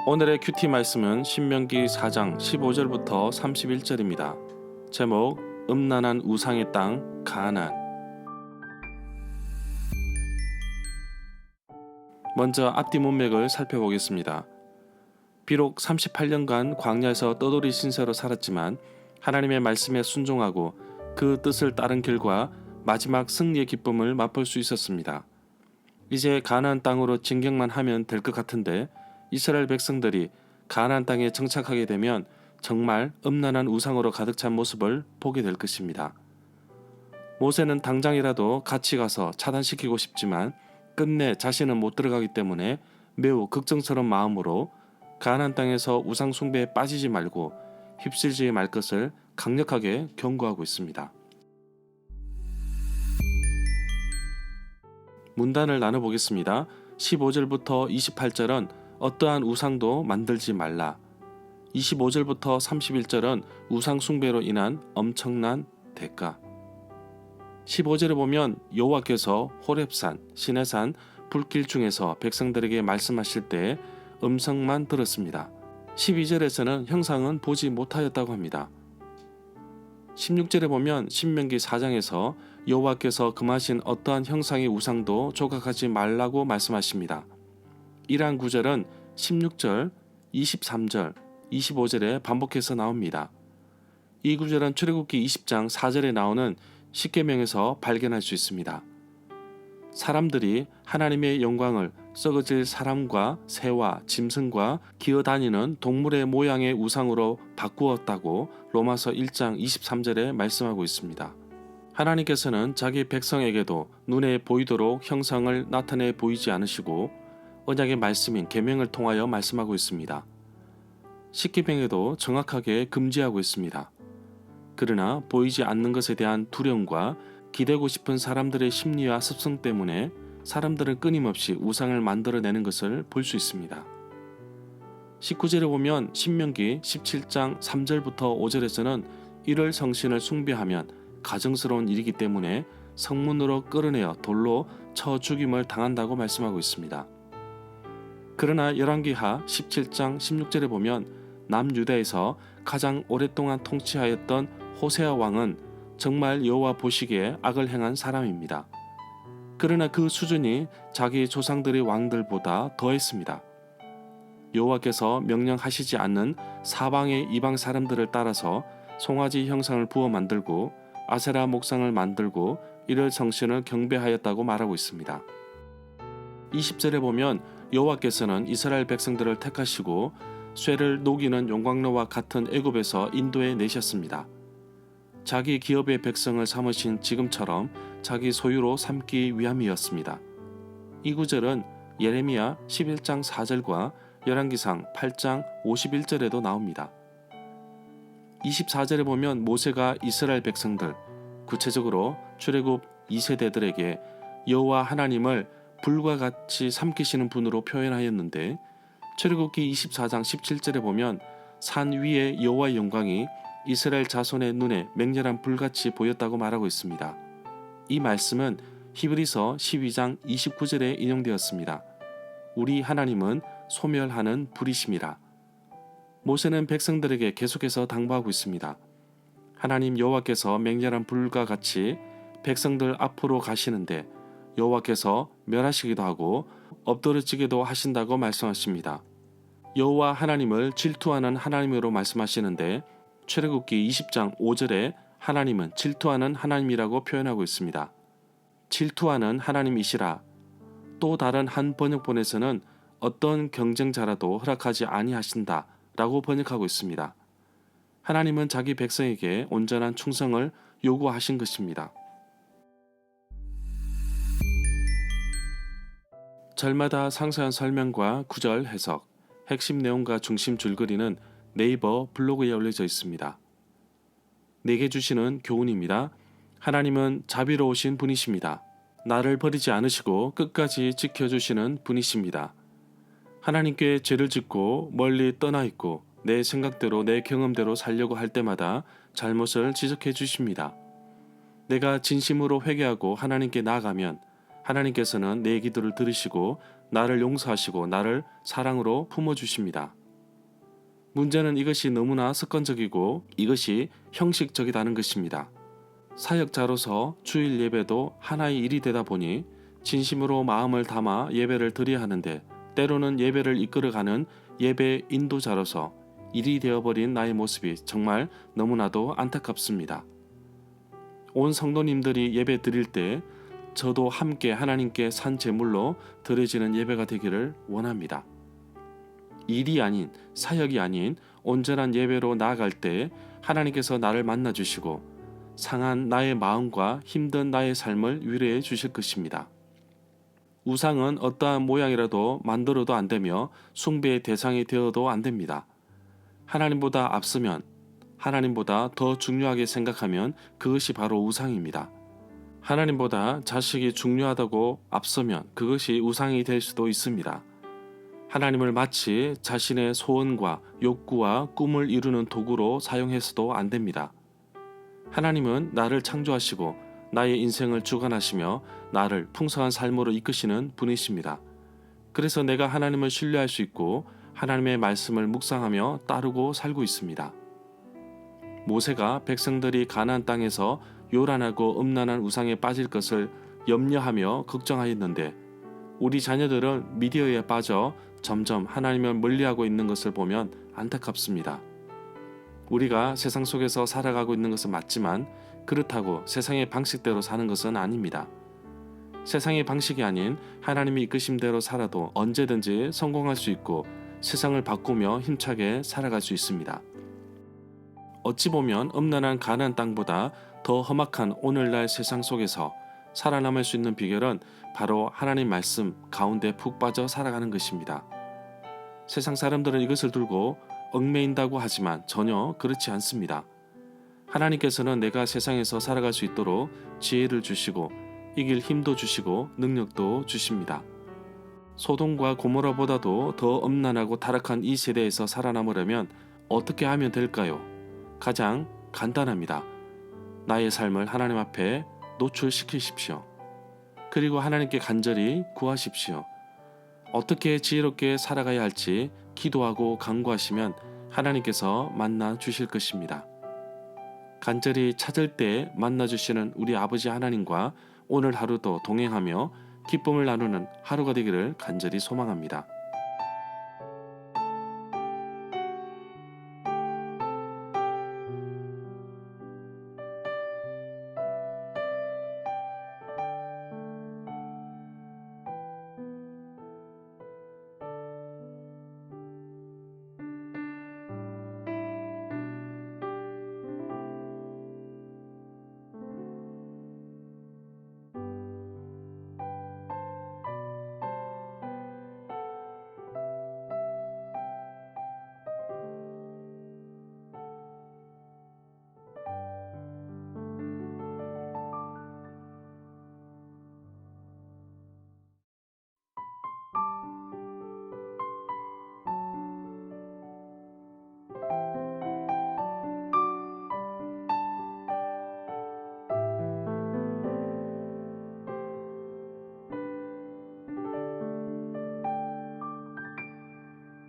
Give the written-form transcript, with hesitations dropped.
오늘의 큐티 말씀은 신명기 4장 15절부터 31절입니다. 제목 음란한 우상의 땅 가나안. 먼저 앞뒤 문맥을 살펴보겠습니다. 비록 38년간 광야에서 떠돌이 신세로 살았지만 하나님의 말씀에 순종하고 그 뜻을 따른 결과 마지막 승리의 기쁨을 맛볼 수 있었습니다. 이제 가나안 땅으로 진격만 하면 될 것 같은데 이스라엘 백성들이 가나안 땅에 정착하게 되면 정말 음란한 우상으로 가득 찬 모습을 보게 될 것입니다. 모세는 당장이라도 같이 가서 차단시키고 싶지만 끝내 자신은 못 들어가기 때문에 매우 걱정스러운 마음으로 가나안 땅에서 우상 숭배에 빠지지 말고 휩쓸지 말 것을 강력하게 경고하고 있습니다. 문단을 나눠보겠습니다. 15절부터 28절은 어떠한 우상도 만들지 말라. 25절부터 31절은 우상 숭배로 인한 엄청난 대가. 15절에 보면 여호와께서 호렙산, 시내산, 불길 중에서 백성들에게 말씀하실 때 음성만 들었습니다. 12절에서는 형상은 보지 못하였다고 합니다. 16절에 보면 신명기 4장에서 여호와께서 금하신 어떠한 형상의 우상도 조각하지 말라고 말씀하십니다. 이러한 구절은 16절, 23절, 25절에 반복해서 나옵니다. 이 구절은 출애굽기 20장 4절에 나오는 십계명에서 발견할 수 있습니다. 사람들이 하나님의 영광을 썩어질 사람과 새와 짐승과 기어다니는 동물의 모양의 우상으로 바꾸었다고 로마서 1장 23절에 말씀하고 있습니다. 하나님께서는 자기 백성에게도 눈에 보이도록 형상을 나타내 보이지 않으시고 언약의 말씀인 계명을 통하여 말씀하고 있습니다. 십계명에도 정확하게 금지하고 있습니다. 그러나 보이지 않는 것에 대한 두려움과 기대고 싶은 사람들의 심리와 습성 때문에 사람들은 끊임없이 우상을 만들어내는 것을 볼 수 있습니다. 19절에 보면 신명기 17장 3절부터 5절에서는 이를 성신을 숭배하면 가증스러운 일이기 때문에 성문으로 끌어내어 돌로 쳐 죽임을 당한다고 말씀하고 있습니다. 그러나 열왕기하 17장 16절에 보면 남유다에서 가장 오랫동안 통치하였던 호세아 왕은 정말 여호와 보시기에 악을 행한 사람입니다. 그러나 그 수준이 자기 조상들의 왕들보다 더했습니다. 여호와께서 명령하시지 않는 사방의 이방 사람들을 따라서 송아지 형상을 부어 만들고 아세라 목상을 만들고 이를 성신을 경배하였다고 말하고 있습니다. 20절에 보면 여호와께서는 이스라엘 백성들을 택하시고 쇠를 녹이는 용광로와 같은 애굽에서 인도해 내셨습니다. 자기 기업의 백성을 삼으신 지금처럼 자기 소유로 삼기 위함이었습니다. 이 구절은 예레미야 11장 4절과 열왕기상 8장 51절에도 나옵니다. 24절에 보면 모세가 이스라엘 백성들, 구체적으로 출애굽 2세대들에게 여호와 하나님을 불과 같이 삼키시는 분으로 표현하였는데 출애굽기 24장 17절에 보면 산 위에 여호와의 영광이 이스라엘 자손의 눈에 맹렬한 불같이 보였다고 말하고 있습니다. 이 말씀은 히브리서 12장 29절에 인용되었습니다. 우리 하나님은 소멸하는 불이심이라. 모세는 백성들에게 계속해서 당부하고 있습니다. 하나님 여호와께서 맹렬한 불과 같이 백성들 앞으로 가시는데 여호와께서 멸하시기도 하고 엎드러지기도 하신다고 말씀하십니다. 여호와 하나님을 질투하는 하나님으로 말씀하시는데 출애굽기 20장 5절에 하나님은 질투하는 하나님이라고 표현하고 있습니다. 질투하는 하나님이시라. 또 다른 한 번역본에서는 어떤 경쟁자라도 허락하지 아니하신다 라고 번역하고 있습니다. 하나님은 자기 백성에게 온전한 충성을 요구하신 것입니다. 절마다 상세한 설명과 구절 해석, 핵심 내용과 중심 줄거리는 네이버 블로그에 올려져 있습니다. 내게 주시는 교훈입니다. 하나님은 자비로우신 분이십니다. 나를 버리지 않으시고 끝까지 지켜주시는 분이십니다. 하나님께 죄를 짓고 멀리 떠나 있고 내 생각대로 내 경험대로 살려고 할 때마다 잘못을 지적해 주십니다. 내가 진심으로 회개하고 하나님께 나아가면 하나님께서는 내 기도를 들으시고 나를 용서하시고 나를 사랑으로 품어주십니다. 문제는 이것이 너무나 습관적이고 이것이 형식적이다는 것입니다. 사역자로서 주일 예배도 하나의 일이 되다 보니 진심으로 마음을 담아 예배를 드려야 하는데 때로는 예배를 이끌어가는 예배 인도자로서 일이 되어버린 나의 모습이 정말 너무나도 안타깝습니다. 온 성도님들이 예배 드릴 때 저도 함께 하나님께 산 제물로 드려지는 예배가 되기를 원합니다. 일이 아닌 사역이 아닌 온전한 예배로 나아갈 때 하나님께서 나를 만나주시고 상한 나의 마음과 힘든 나의 삶을 위로해 주실 것입니다. 우상은 어떠한 모양이라도 만들어도 안 되며 숭배의 대상이 되어도 안 됩니다. 하나님보다 앞서면 하나님보다 더 중요하게 생각하면 그것이 바로 우상입니다. 하나님보다 자식이 중요하다고 앞서면 그것이 우상이 될 수도 있습니다. 하나님을 마치 자신의 소원과 욕구와 꿈을 이루는 도구로 사용해서도 안 됩니다. 하나님은 나를 창조하시고 나의 인생을 주관하시며 나를 풍성한 삶으로 이끄시는 분이십니다. 그래서 내가 하나님을 신뢰할 수 있고 하나님의 말씀을 묵상하며 따르고 살고 있습니다. 모세가 백성들이 가나안 땅에서 요란하고 음란한 우상에 빠질 것을 염려하며 걱정하였는데 우리 자녀들은 미디어에 빠져 점점 하나님을 멀리하고 있는 것을 보면 안타깝습니다. 우리가 세상 속에서 살아가고 있는 것은 맞지만 그렇다고 세상의 방식대로 사는 것은 아닙니다. 세상의 방식이 아닌 하나님이 이끄심대로 살아도 언제든지 성공할 수 있고 세상을 바꾸며 힘차게 살아갈 수 있습니다. 어찌 보면 음란한 가나안 땅보다 더 험악한 오늘날 세상 속에서 살아남을 수 있는 비결은 바로 하나님 말씀 가운데 푹 빠져 살아가는 것입니다. 세상 사람들은 이것을 두고 얽매인다고 하지만 전혀 그렇지 않습니다. 하나님께서는 내가 세상에서 살아갈 수 있도록 지혜를 주시고 이길 힘도 주시고 능력도 주십니다. 소돔과 고모라보다도 더 음란하고 타락한 이 세대에서 살아남으려면 어떻게 하면 될까요? 가장 간단합니다. 나의 삶을 하나님 앞에 노출시키십시오. 그리고 하나님께 간절히 구하십시오. 어떻게 지혜롭게 살아가야 할지 기도하고 간구하시면 하나님께서 만나 주실 것입니다. 간절히 찾을 때 만나 주시는 우리 아버지 하나님과 오늘 하루도 동행하며 기쁨을 나누는 하루가 되기를 간절히 소망합니다.